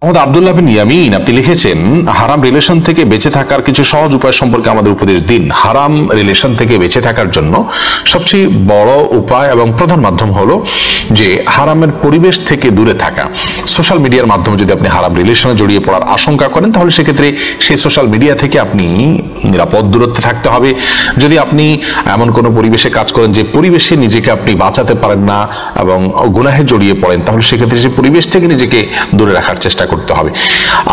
মোহাম্মদ আব্দুল্লাহ বিন ইয়ামিন আপনি লিখেছেন, হারাম রিলেশন থেকে বেঁচে থাকার কিছু সহজ উপায় সম্পর্কে আমাদের উপদেশ দিন। হারাম রিলেশন থেকে বেঁচে থাকার জন্য সবচেয়ে বড় উপায় এবং প্রধান মাধ্যম হলো যে হারামের পরিবেশ থেকে দূরে থাকা। সোশ্যাল মিডিয়ার মাধ্যমে যদি আপনি হারাম রিলেশনে জড়িয়ে পড়ার আশঙ্কা করেন, তাহলে সেক্ষেত্রে সেই সোশ্যাল মিডিয়া থেকে আপনি নিরাপদ দূরত্বে থাকতে হবে। যদি আপনি এমন কোনো পরিবেশে কাজ করেন যে পরিবেশে নিজেকে আপনি বাঁচাতে পারেন না এবং গুনাহে জড়িয়ে পড়েন, তাহলে সেক্ষেত্রে সেই পরিবেশ থেকে নিজেকে দূরে রাখার চেষ্টা করতে হবে।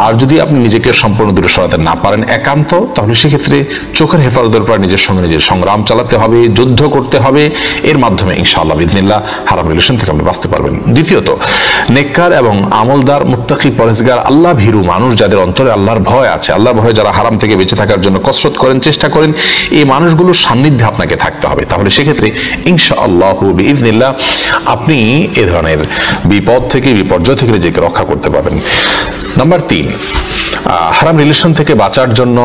আর যদি আপনি নিজেকে সম্পূর্ণ দূরে সরাতে না পারেন একান্ত, তাহলে সেক্ষেত্রে চোখের হেফাজতের পর নিজের সঙ্গে নিজের সংগ্রাম চালাতে হবে, যুদ্ধ করতে হবে। এর মাধ্যমে ইনশাআল্লাহ বিইذনিল্লাহ হারাম রিলেশন থেকে আপনি বাঁচতে পারবেন। দ্বিতীয়ত, নেককার এবং আমলদার মুত্তাকি পরহেজগার আল্লাহ ভীরু মানুষ, যাদের অন্তরে আল্লাহর ভয় আছে, আল্লাহর ভয়ে যারা হারাম থেকে বেঁচে থাকার জন্য কসরত করেন, চেষ্টা করেন, এই মানুষগুলোর সান্নিধ্যে আপনাকে থাকতে হবে। তাহলে সেক্ষেত্রে ইনশাআল্লাহ বিইذনিল্লাহ আপনি এ ধরনের বিপদ থেকে, বিপর্যয় থেকে নিজেকে রক্ষা করতে পারবেন। নাম্বার 3, হারাম রিলেশন থেকে বাঁচার জন্য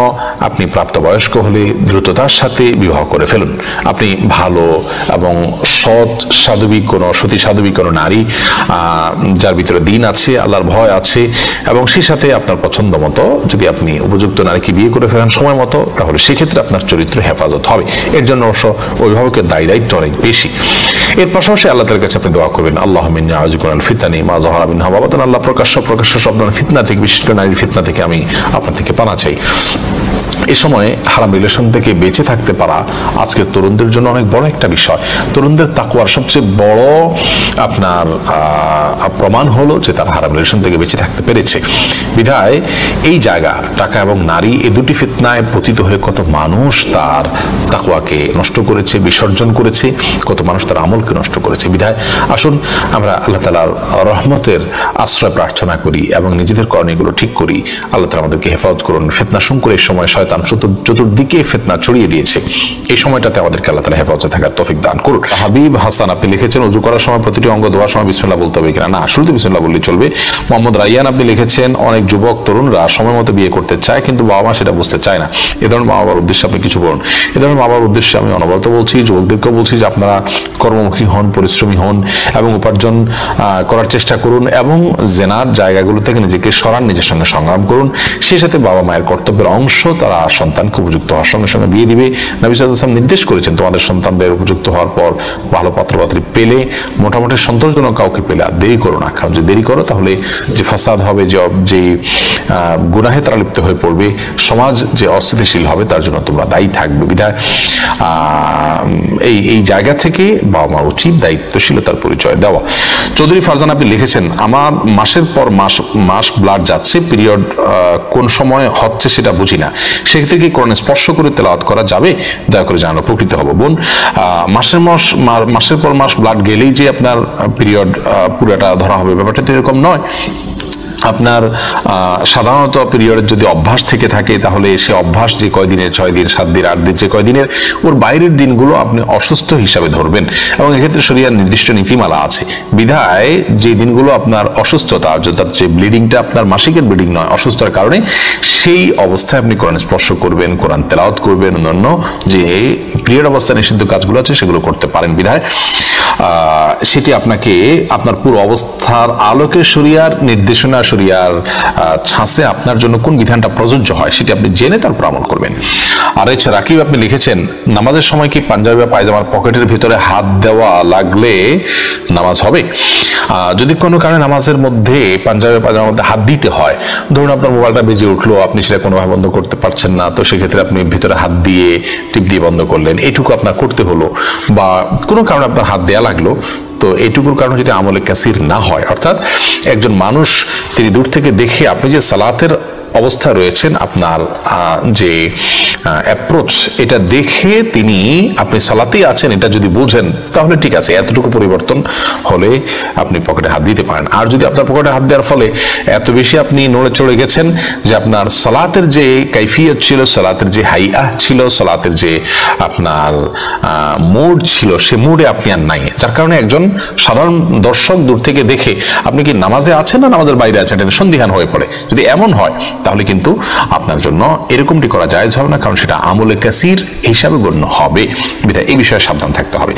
আপনি প্রাপ্তবয়স্ক হলে দ্রুততার সাথে বিবাহ করে ফেলুন। আপনি ভালো এবং সৎ সাধুবিক কোনো সতী সাধুবিক কোনো নারী, যার ভিতরে দিন আছে, আল্লাহর ভয় আছে, এবং সেই সাথে আপনার পছন্দ মতো যদি আপনি উপযুক্ত নারীকে বিয়ে করে ফেলেন সময় মতো, তাহলে সেক্ষেত্রে আপনার চরিত্র হেফাজত হবে। এর জন্য অবশ্য অভিভাবকের দায়িত্ব অনেক বেশি। এর পাশাপাশি আল্লাহ তাআলার কাছে আপনি দোয়া করবেন, আল্লাহুম্মা ইন্নী আউযু বিকা মিনাল ফিতানি মা যাহারা মিনহা ওয়া বাতান। আল্লাহ প্রকাশ্য সব ধরনের ফিতনা থেকে, বিশেষ করে নারীর ফিতনা থেকে আমি আপনার থেকে পানা চাই। এই সময় হারাম রিলেশন থেকে বেঁচে থাকতে পারা আজকের তরুণদের জন্য অনেক বড় একটা বিষয়। তরুণদের তাকওয়ার সবচেয়ে বড় আপনার প্রমাণ হলো যে তারা হারাম রিলেশন থেকে বেঁচে থাকতে পেরেছে। বিধায় এই জায়গা, টাকা এবং নারী, এই দুটি ফিতনায় পতিত হয়ে কত মানুষ তার তাকওয়াকে নষ্ট করেছে, বিসর্জন করেছে, কত মানুষ তার আমলকে নষ্ট করেছে। বিধায় আসুন আমরা আল্লাহ তাআলার রহমতের আশ্রয় প্রার্থনা করি এবং নিজেদের করণীয়গুলো ঠিক করি। আল্লাহ তাআলা আমাদেরকে হেফাজত করুন। ফিতনা সংকটের এই সময় শয়তান চতুর্দিকে ফিতনা ছড়িয়ে দিয়েছে। এই সময়টাতে আমাদেরকে আল্লাহ তাআলা হেফাজতে থাকার তৌফিক দান করুন। হাবিব হাসান আপনি লিখেছেন, ওযু করার সময় প্রতিটি অঙ্গ ধোয়ার সময় বিসমিল্লাহ বলতে হবে কিনা? না, শুরুতে বিসমিল্লাহ বললেই চলবে। মোহাম্মদ রাইয়ান আপনি লিখেছেন, অনেক যুবক তরুণরা সময় মতো বিয়ে করতে চায় কিন্তু বাবা মা সেটা বুঝতে চায় না। এ ধরনের মা বাবার উদ্দেশ্যে আপনি কিছু বলুন। এ ধরনের মা বাবার উদ্দেশ্যে আমি অনবরত বলছি, যুবকদেরকেও বলছি যে আপনারা কর্মমুখী হন, পরিশ্রমী হন এবং উপার্জন করার চেষ্টা করুন এবং জেনার জায়গাগুলো থেকে নিজেকে সরান, নিজের সঙ্গে সংগ্রাম করুন। সেই সাথে বাবা মায়ের কর্তব্যের অংশ, তারা সন্তানকে উপযুক্ত হওয়ার সঙ্গে সঙ্গে বিয়ে দিবে। নবী সাল্লাল্লাহু আলাইহি ওয়াসাল্লাম নির্দেশ করেছেন, তোমাদের সন্তানদের উপযুক্ত হওয়ার পর ভালো পাত্রপাত্রী পেলে, মোটামুটি সন্তোষজনক কাউকে পেলে আর দেরি করো না। কারণ যদি দেরি করো তাহলে যে ফাসাদ হবে, যে গুনাহে তারা লিপ্ত হয়ে পড়বে, সমাজ যে অস্থিতিশীল হবে তার জন্য তোমরা দায়ী থাকবে। বিধায় এই জায়গা থেকে বাবা মার উচিত দায়িত্বশীলতার পরিচয় দেওয়া। চৌধুরী ফারজান আপনি লিখেছেন, আমার মাসের পর মাস ব্লাড যাচ্ছে, পিরিয়ড কোন সময় হচ্ছে সেটা বুঝি না, সেক্ষেত্রে কি কোরআন স্পর্শ করে তেলাওয়াত করা যাবে? দয়া করে জানানো, উপকৃত হব। বোন, মাসের পর মাস ব্লাড গেলেই যে আপনার পিরিয়ড পুরোটা ধরা হবে, ব্যাপারটা তো এরকম নয়। আপনার সাধারণত পিরিয়ডের যদি অভ্যাস থেকে থাকে, তাহলে সে অভ্যাস যে কয়দিনের, 6 দিন, 7 দিন, 8 দিন, যে কয়দিনের, ওর বাইরের দিনগুলো আপনি অসুস্থ হিসাবে ধরবেন এবং এক্ষেত্রে শরীয়তের নির্দিষ্ট নীতিমালা আছে। বিধায় যে দিনগুলো আপনার অসুস্থতা, অর্থাৎ যে ব্লিডিংটা আপনার মাসিকের ব্লিডিং নয়, অসুস্থতার কারণে, সেই অবস্থায় আপনি কোরআন স্পর্শ করবেন, কোরআন তেলাওয়াত করবেন, অন্যান্য যে পিরিয়ড অবস্থায় নিষিদ্ধ কাজগুলো আছে সেগুলো করতে পারেন। বিধায় সেটি আপনাকে আপনার পুরো অবস্থার আলোকে শরিয়ার নির্দেশনা, শরিয়ার ছাঁচে আপনার জন্য কোন বিধানটা প্রযোজ্য হয় সেটি আপনি জেনে তারপর আমল করবেন। আর এছাড়া রাকিব আপনি লিখেছেন, নামাজের সময় কি পাঞ্জাবি বা পায়জামার পকেটের ভিতরে হাত দেওয়া লাগলে নামাজ হবে? যদি কোনো কারণে নামাজের মধ্যে পাঞ্জাবি পায়জামার মধ্যে হাত দিতে হয়, ধরুন আপনার মোবাইলটা বেজে উঠলো, আপনি সেটা কোনোভাবে বন্ধ করতে পারছেন না, তো সেক্ষেত্রে আপনি ভিতরে হাত দিয়ে টিপ দিয়ে বন্ধ করলেন, এটুকু আপনার করতে হলো, বা কোনো কারণে আপনার হাত দেয়া লাগলো, তো এইটুকুর কারণে যদি আমলে কাসির না হয়, অর্থাৎ একজন মানুষ তিনি দূর থেকে দেখে আপনি যে সালাতের অবস্থা রয়েছেন, আপনার যে অ্যাপ্রোচ, এটা দেখে তিনি আপনি সালাতেই আছেন এটা যদি বুঝেন, তাহলে ঠিক আছে, এতটুকু পরিবর্তন হলে আপনি পকেটে হাত দিতে পারেন। আর যদি আপনার পকেটে হাত দেওয়ার ফলে এত বেশি আপনি নড়ে চড়ে গেছেন যে আপনার সালাতের যে কাইফিয়ত ছিল, সালাতের যে হাইয়াহ ছিল, সালাতের যে আপনার মুড ছিল, সে মুডে আপনি আর নাই, যার কারণে একজন সাধারণ দর্শক দূর থেকে দেখে আপনি কি নামাজে আছেন না নামাজের বাইরে আছেন এটা সন্দিহান হয়ে পড়ে। যদি এমন হয় তাহলে কিন্তু আপনার জন্য এরকমটি করা জায়েজ হবে না, কারণ সেটা আমলে কাসির হিসাবে গণ্য হবে। বিধায় এই বিষয়ে সাবধান থাকতে হবে।